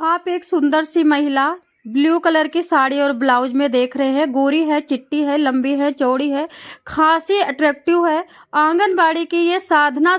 आप एक सुंदर सी महिला ब्लू कलर की साड़ी और ब्लाउज में देख रहे हैं। गोरी है, चिट्टी है, लंबी है, चौड़ी है, खासी अट्रैक्टिव है। आंगनबाड़ी की ये साधना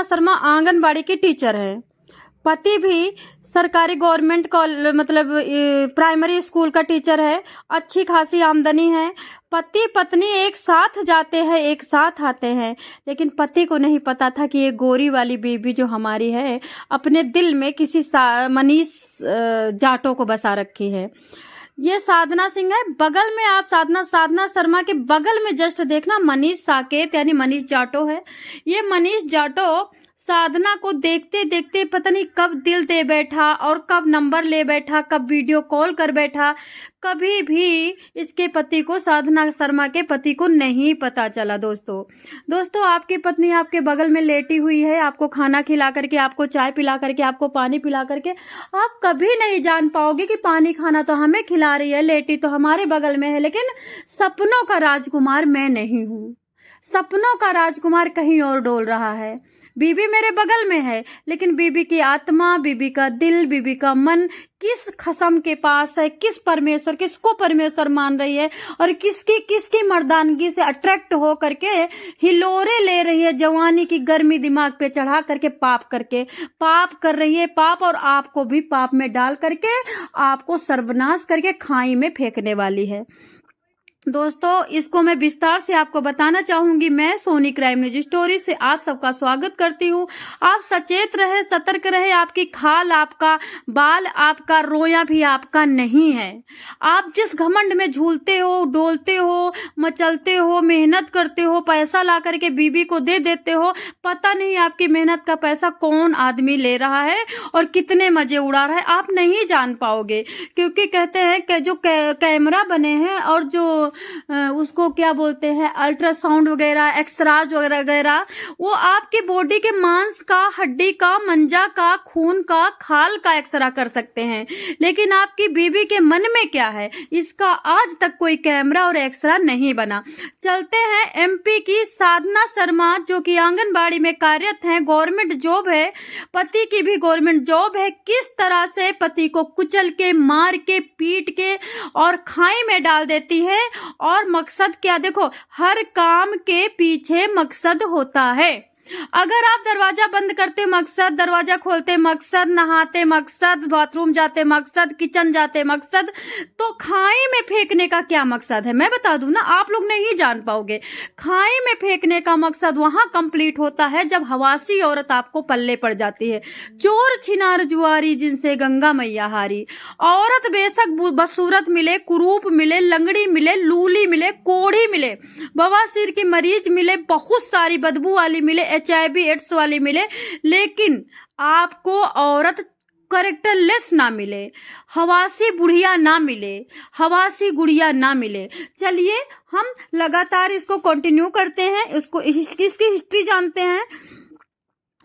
शर्मा आंगनबाड़ी की टीचर है। पति भी सरकारी गवर्नमेंट मतलब प्राइमरी स्कूल का टीचर है। अच्छी खासी आमदनी है। पति पत्नी एक साथ जाते हैं, एक साथ आते हैं, लेकिन पति को नहीं पता था कि ये गोरी वाली बीबी जो हमारी है अपने दिल में किसी मनीष जाटो को बसा रखी है। ये साधना सिंह है। बगल में आप साधना शर्मा के बगल में जस्ट देखना मनीष साकेत यानी मनीष जाटो है। ये मनीष जाटो साधना को देखते देखते पता नहीं कब दिल दे बैठा और कब नंबर ले बैठा, कब वीडियो कॉल कर बैठा। कभी भी इसके पति को, साधना शर्मा के पति को नहीं पता चला। दोस्तों आपकी पत्नी आपके बगल में लेटी हुई है, आपको खाना खिला करके, आपको चाय पिला करके, आपको पानी पिला करके। आप कभी नहीं जान पाओगे कि पानी खाना तो हमें खिला रही है, लेटी तो हमारे बगल में है, लेकिन सपनों का राजकुमार मैं नहीं हूँ। सपनों का राजकुमार कहीं और डोल रहा है। बीबी मेरे बगल में है, लेकिन बीबी की आत्मा, बीबी का दिल, बीबी का मन किस खसम के पास है, किस परमेश्वर, किसको परमेश्वर मान रही है और किसकी मर्दानगी से अट्रैक्ट हो करके हिलोरे ले रही है। जवानी की गर्मी दिमाग पे चढ़ा करके पाप कर रही है। पाप, और आपको भी पाप में डाल करके आपको सर्वनाश करके खाई में फेंकने वाली है। दोस्तों इसको मैं विस्तार से आपको बताना चाहूंगी। मैं सोनी क्राइम न्यूज स्टोरी से आप सबका स्वागत करती हूँ। आप सचेत रहे, सतर्क रहे। आपकी खाल, आपका बाल, आपका रोया भी आपका नहीं है। आप जिस घमंड में झूलते हो, डोलते हो, मचलते हो, मेहनत करते हो, पैसा ला करके बीबी को दे देते हो, पता नहीं आपकी मेहनत का पैसा कौन आदमी ले रहा है और कितने मजे उड़ा रहा है, आप नहीं जान पाओगे। क्योंकि कहते हैं कि जो कैमरा बने हैं और जो उसको क्या बोलते हैं, अल्ट्रासाउंड वगैरह, एक्सराज वगैरह, वो आपकी बॉडी के मांस का, हड्डी का, मंजा का, खून का, खाल का एक्सरा कर सकते हैं, लेकिन आपकी बीबी के मन में क्या है इसका आज तक कोई कैमरा और एक्सरा नहीं बना। चलते हैं एमपी की साधना शर्मा जो कि आंगनबाड़ी में कार्यरत है, गवर्नमेंट जॉब है, पति की भी गवर्नमेंट जॉब है। किस तरह से पति को कुचल के, मार के, पीट के और खाई में डाल देती है। और मकसद क्या, देखो हर काम के पीछे मकसद होता है। अगर आप दरवाजा बंद करते मकसद, दरवाजा खोलते मकसद, नहाते मकसद, बाथरूम जाते मकसद, किचन जाते मकसद, तो खाई में फेंकने का क्या मकसद है मैं बता दूं ना, आप लोग नहीं जान पाओगे। खाई में फेंकने का मकसद वहां कंप्लीट होता है जब हवासी औरत आपको पल्ले पड़ जाती है। चोर छिनार जुआरी जिनसे गंगा मैया हारी। औरत बेशक बदसूरत मिले, कुरूप मिले, लंगड़ी मिले, लूली मिले, कोढ़ी मिले, बवासीर की मरीज मिले, बहुत सारी बदबू वाली मिले, HIV एड्स वाली मिले, लेकिन आपको औरत करेक्टरलेस ना मिले, हवासी बुढ़िया ना मिले, हवासी गुड़िया ना मिले। चलिए हम लगातार इसको कंटिन्यू करते हैं, इसकी हिस्ट्री जानते हैं।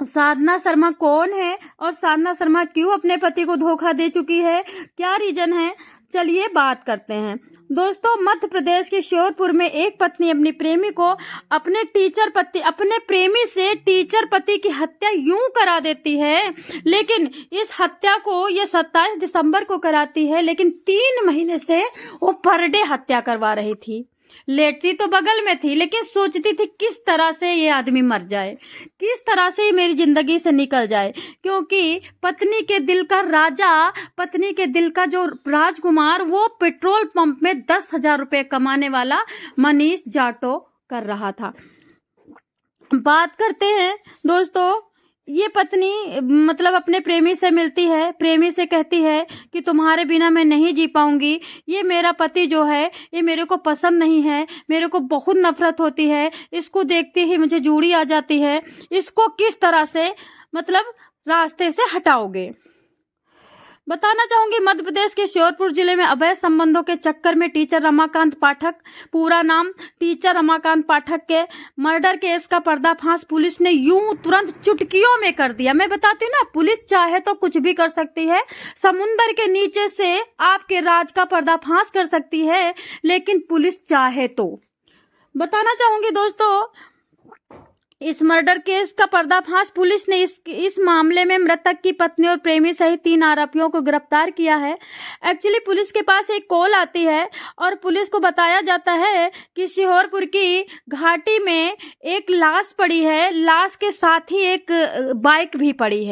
साधना शर्मा कौन है और साधना शर्मा क्यों अपने पति को धोखा दे चुकी है, क्या रीजन है, चलिए बात करते हैं। दोस्तों मध्य प्रदेश के श्योपुर में एक पत्नी अपनी प्रेमी को अपने प्रेमी से टीचर पति की हत्या यूं करा देती है, लेकिन इस हत्या को ये 27 दिसंबर को कराती है, लेकिन 3 महीने से वो पर डे हत्या करवा रही थी। लेटती तो बगल में थी, लेकिन सोचती थी किस तरह से ये आदमी मर जाए, किस तरह से मेरी जिंदगी से निकल जाए। क्योंकि पत्नी के दिल का राजा, पत्नी के दिल का जो राजकुमार, वो पेट्रोल पंप में 10,000 रुपए कमाने वाला मनीष जाटो कर रहा था। बात करते हैं दोस्तों, ये पत्नी मतलब अपने प्रेमी से मिलती है, प्रेमी से कहती है कि तुम्हारे बिना मैं नहीं जी पाऊंगी, ये मेरा पति जो है ये मेरे को पसंद नहीं है, मेरे को बहुत नफरत होती है, इसको देखते ही मुझे जूड़ी आ जाती है, इसको किस तरह से मतलब रास्ते से हटाओगे। बताना चाहूंगी मध्य प्रदेश के श्योपुर जिले में अवैध संबंधों के चक्कर में टीचर रमाकांत पाठक, पूरा नाम टीचर रमाकांत पाठक, के मर्डर केस का पर्दाफाश पुलिस ने यूं तुरंत चुटकियों में कर दिया। मैं बताती हूँ ना, पुलिस चाहे तो कुछ भी कर सकती है, समुंदर के नीचे से आपके राज का पर्दाफाश कर सकती है, लेकिन पुलिस चाहे तो। बताना चाहूंगी दोस्तों, इस मर्डर केस का पर्दाफाश पुलिस ने इस मामले में मृतक की पत्नी और प्रेमी सहित 3 आरोपियों को गिरफ्तार किया है। एक्चुअली पुलिस के पास एक कॉल आती है और पुलिस को बताया जाता है कि सीहोरपुर की घाटी में एक लाश पड़ी है, लाश के साथ ही एक बाइक भी पड़ी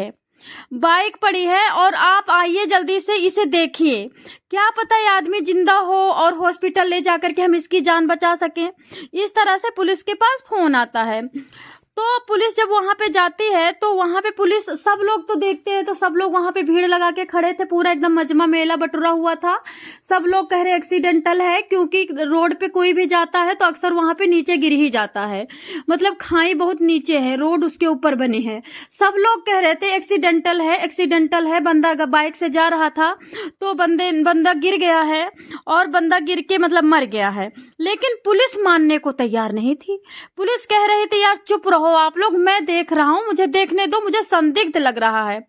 है, और आप आइए जल्दी से इसे देखिए, क्या पता ये आदमी जिंदा हो और हॉस्पिटल ले जाकर के हम इसकी जान बचा सकें। इस तरह से पुलिस के पास फोन आता है। तो पुलिस जब वहां पे जाती है तो वहां पे पुलिस, सब लोग तो देखते हैं, तो सब लोग वहां पे भीड़ लगा के खड़े थे, पूरा एकदम मजमा मेला बटुरा हुआ था। सब लोग कह रहे एक्सीडेंटल है, क्योंकि रोड पे कोई भी जाता है तो अक्सर वहां पे नीचे गिर ही जाता है, मतलब खाई बहुत नीचे है, रोड उसके ऊपर बनी है। सब लोग कह रहे थे एक्सीडेंटल है, एक्सीडेंटल है, बंदा बाइक से जा रहा था तो बंदा गिर गया है और बंदा गिर के मतलब मर गया है। लेकिन पुलिस मानने को तैयार नहीं थी। पुलिस कह रही थी यार चुप रहो आप लोग, मैं देख रहा हूं, मुझे देखने दो, मुझे संदिग्ध लग रहा है।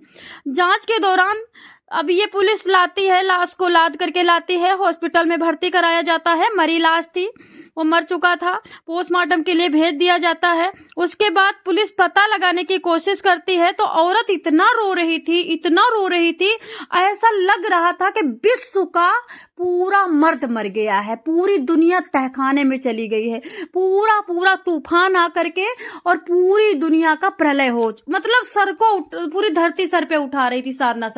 जांच के दौरान अब ये पुलिस लाती है, लाश को लाद करके लाती है, हॉस्पिटल में भर्ती कराया जाता है। मरी लाश थी, वो मर चुका था, पोस्टमार्टम के लिए भेज दिया जाता है। उसके बाद पुलिस पता लगाने की कोशिश करती है तो औरत इतना रो रही थी, इतना रो रही थी, ऐसा लग रहा था कि विश्व का पूरा मर्द मर गया है, पूरी दुनिया तहखाने में चली गई है, पूरा तूफान आकर के और पूरी दुनिया का प्रलय हो, मतलब सर को पूरी धरती सर पे उठा रही थी। साधना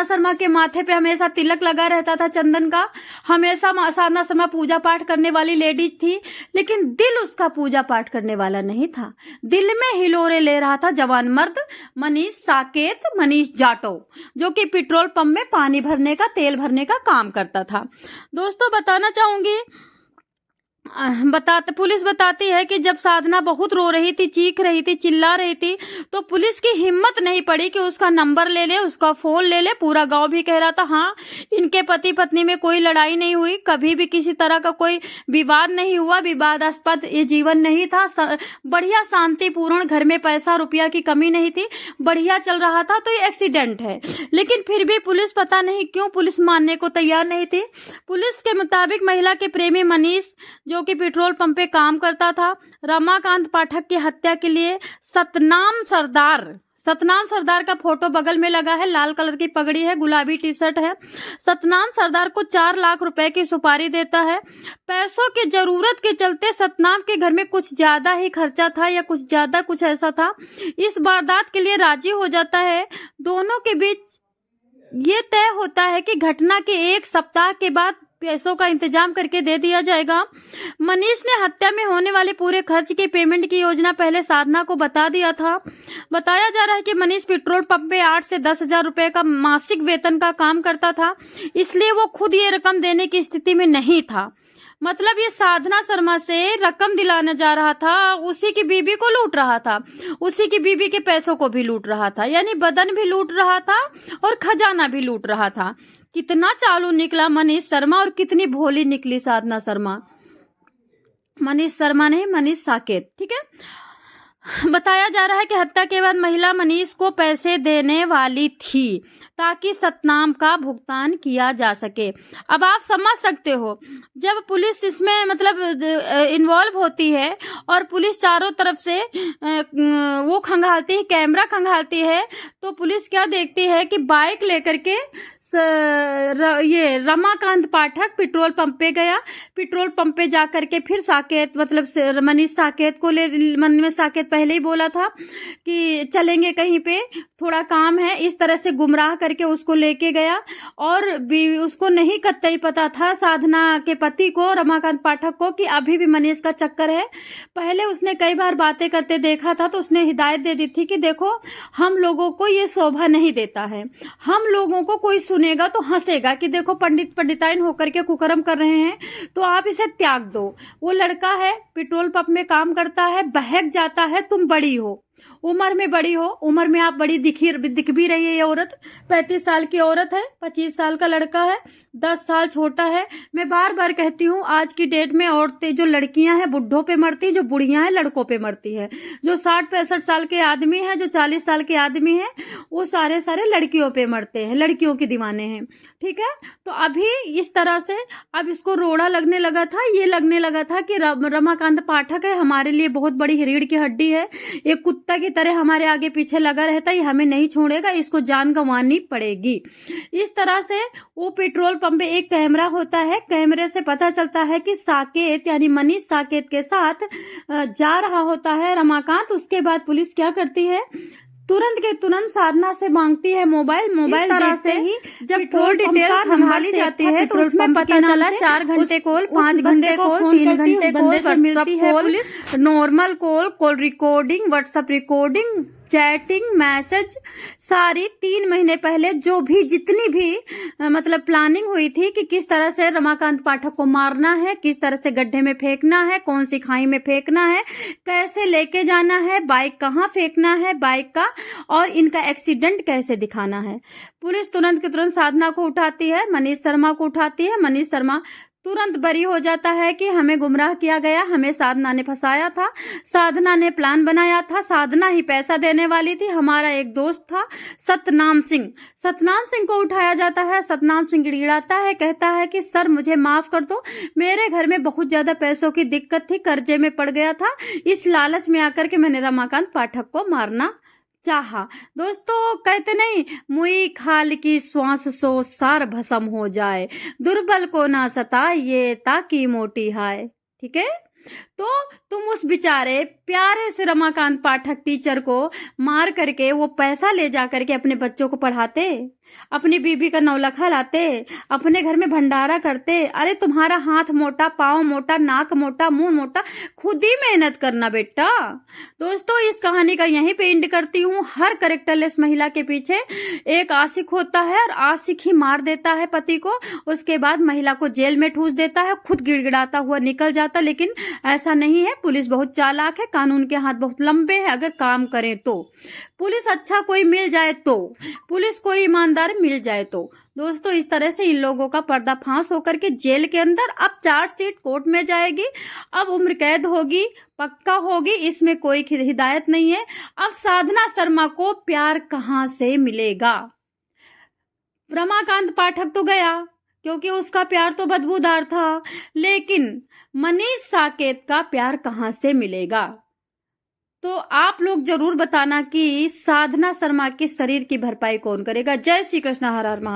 शर्मा के माथे पे हमेशा तिलक लगा रहता था चंदन का, हमेशा साधना शर्मा पूजा पाठ करने वाली लेडीज थी, लेकिन दिल उसका पूजा पाठ करने वाला नहीं था। दिल में हिलोरे ले रहा था जवान मर्द मनीष जाटव, जो कि पेट्रोल पंप में पानी भरने का, तेल भरने का काम करता था। दोस्तों बताना चाहूंगी, पुलिस बताती है कि जब साधना बहुत रो रही थी, चीख रही थी, चिल्ला रही थी, तो पुलिस की हिम्मत नहीं पड़ी कि उसका नंबर ले ले, उसका फोन ले ले। पूरा गांव भी कह रहा था हाँ, इनके पति पत्नी में कोई लड़ाई नहीं हुई, कभी भी किसी तरह का कोई विवाद नहीं हुआ, विवादास्पद ये जीवन नहीं था, बढ़िया शांतिपूर्ण, घर में पैसा रुपया की कमी नहीं थी, बढ़िया चल रहा था। तो ये एक्सीडेंट है, लेकिन फिर भी पुलिस पता नहीं क्यों पुलिस मानने को तैयार नहीं थी। पुलिस के मुताबिक महिला के प्रेमी मनीष, जो कि पेट्रोल पंप पे काम करता था, रमाकांत पाठक की हत्या के लिए सतनाम सरदार का फोटो बगल में लगा है, लाल कलर की पगड़ी है, गुलाबी टी शर्ट है। सतनाम सरदार को 4 लाख रुपए की सुपारी देता है। पैसों की जरूरत के चलते सतनाम के घर में कुछ ज्यादा ही खर्चा था, या कुछ ऐसा था, इस वारदात के लिए राजी हो जाता है। दोनों के बीच ये तय होता है कि घटना के 1 सप्ताह के बाद पैसों का इंतजाम करके दे दिया जाएगा। मनीष ने हत्या में होने वाले पूरे खर्च के पेमेंट की योजना पहले साधना को बता दिया था। बताया जा रहा है कि मनीष पेट्रोल पंप पे 8 से 10 हजार रुपए का मासिक वेतन का काम करता था, इसलिए वो खुद ये रकम देने की स्थिति में नहीं था। मतलब ये साधना शर्मा से रकम दिलाने जा रहा था, उसी की बीबी को लूट रहा था, उसी की बीबी के पैसों को भी लूट रहा था, यानी बदन भी लूट रहा था और खजाना भी लूट रहा था। कितना चालू निकला मनीष शर्मा और कितनी भोली निकली साधना शर्मा। मनीष शर्मा नहीं, मनीष साकेत, ठीक है। बताया जा रहा है कि हत्या के बाद महिला मनीष को पैसे देने वाली थी ताकि सतनाम का भुगतान किया जा सके। अब आप समझ सकते हो, जब पुलिस इसमें मतलब इन्वॉल्व होती है और पुलिस चारों तरफ से वो खंगालती है, कैमरा खंगालती है, तो पुलिस क्या देखती है कि बाइक लेकर के ये रमाकांत पाठक पेट्रोल पंप पे गया। पेट्रोल पंप पे जाकर के फिर साकेत, मतलब मनीष साकेत को मन में साकेत पहले ही बोला था कि चलेंगे कहीं पे, थोड़ा काम है, इस तरह से गुमराह करके उसको लेके गया। और उसको नहीं कतई पता था साधना के पति को, रमाकांत पाठक को, कि अभी भी मनीष का चक्कर है। पहले उसने कई बार बातें करते देखा था, तो उसने हिदायत दे दी थी कि देखो हम लोगों को ये शोभा नहीं देता है, हम लोगों को कोई सुनेगा तो हंसेगा कि देखो पंडित पंडिताइन होकर के कुकर्म कर रहे हैं, तो आप इसे त्याग दो। वो लड़का है, पेट्रोल पंप में काम करता है, बहक जाता है, तुम बड़ी हो, उम्र में बड़ी हो, उम्र में आप बड़ी दिख भी रही है ये औरत। 35 साल की औरत है, 25 साल का लड़का है, 10 साल छोटा है। मैं बार बार कहती हूँ, आज की डेट में औरतें, जो लड़कियां हैं बुढ़ों पे मरती, जो बुढ़ियां हैं लड़कों पे मरती है। जो 60-65 साल के आदमी हैं, जो 40 साल के आदमी हैं, वो सारे लड़कियों पे मरते हैं, लड़कियों के दीवाने हैं। ठीक है, तो अभी इस तरह से अब इसको रोड़ा लगने लगा था, ये लगने लगा था कि रमाकांत पाठक है, हमारे लिए बहुत बड़ी रीढ़ की हड्डी है, एक कुत्ता की तरह हमारे आगे पीछे लगा रहता है, हमें नहीं छोड़ेगा, इसको जान गंवानी पड़ेगी। इस तरह से वो पेट्रोल पंप पे एक कैमरा होता है, कैमरे से पता चलता है कि साकेत यानी मनीष साकेत के साथ जा रहा होता है रमाकांत। उसके बाद पुलिस क्या करती है, तुरंत के तुरंत साधना से मांगती है मोबाइल तरह से ही जब कॉल डिटेल खंगाली जाती है तो उसमें पता चला 4 घंटे कॉल, 5 घंटे कॉल, 3 घंटे बंदे से मिलती है police, normal call recording, WhatsApp recording, chatting, message, सारी 3 महीने पहले जो भी जितनी भी मतलब प्लानिंग हुई थी कि किस तरह से रमाकांत पाठक को मारना है, किस तरह से गड्ढे में फेंकना है, कौन सी खाई में फेंकना है, कैसे लेके जाना है, बाइक कहाँ फेंकना है बाइक का, और इनका एक्सीडेंट कैसे दिखाना है। पुलिस तुरंत के तुरंत साधना को उठाती है, मनीष शर्मा को उठाती है। मनीष शर्मा तुरंत बरी हो जाता है कि हमें गुमराह किया गया, हमें साधना ने फंसाया था, साधना ने प्लान बनाया था, साधना ही पैसा देने वाली थी। हमारा एक दोस्त था सतनाम सिंह को उठाया जाता है। सतनाम सिंह गिड़गिड़ाता है, कहता है कि सर मुझे माफ कर दो, मेरे घर में बहुत ज्यादा पैसों की दिक्कत थी, कर्जे में पड़ गया था, इस लालच में आकर के मैंने रमाकांत पाठक को मारना चाहा। दोस्तों कहते नहीं, मुई खाल की श्वास सो सार भस्म हो जाए, दुर्बल को ना सताइए ताकि मोटी हाय। ठीक है, तो तुम उस बेचारे प्यारे से रमाकांत पाठक टीचर को मार करके वो पैसा ले जा करके अपने बच्चों को पढ़ाते, अपनी बीबी का नौलखा लाते, अपने घर में भंडारा करते। अरे तुम्हारा हाथ मोटा, पांव मोटा, नाक मोटा, मुंह मोटा, खुद ही मेहनत करना बेटा। दोस्तों इस कहानी का यहीं पे एंड करती हूँ। हर कैरेक्टरलेस महिला के पीछे एक आशिक होता है और आशिक ही मार देता है पति को, उसके बाद महिला को जेल में ठूस देता है, खुद गिड़गिड़ाता हुआ निकल जाता। लेकिन ऐसा नहीं है, पुलिस बहुत चालाक है, कानून के हाथ बहुत लंबे हैं। अगर काम करें तो पुलिस अच्छा कोई मिल जाए तो, पुलिस कोई ईमानदार मिल जाए तो। दोस्तों इस तरह से इन लोगों का पर्दाफाश होकर के जेल के अंदर अब चार्जशीट कोर्ट में जाएगी, अब उम्र कैद होगी, पक्का होगी, इसमें कोई हिदायत नहीं है। अब साधना शर्मा को प्यार कहां से मिलेगा? रमाकांत पाठक तो गया क्योंकि उसका प्यार तो बदबूदार था, लेकिन मनीष साकेत का प्यार कहां से मिलेगा? तो आप लोग जरूर बताना कि साधना शर्मा के शरीर की भरपाई कौन करेगा। जय श्री कृष्ण, हर हर महादेव।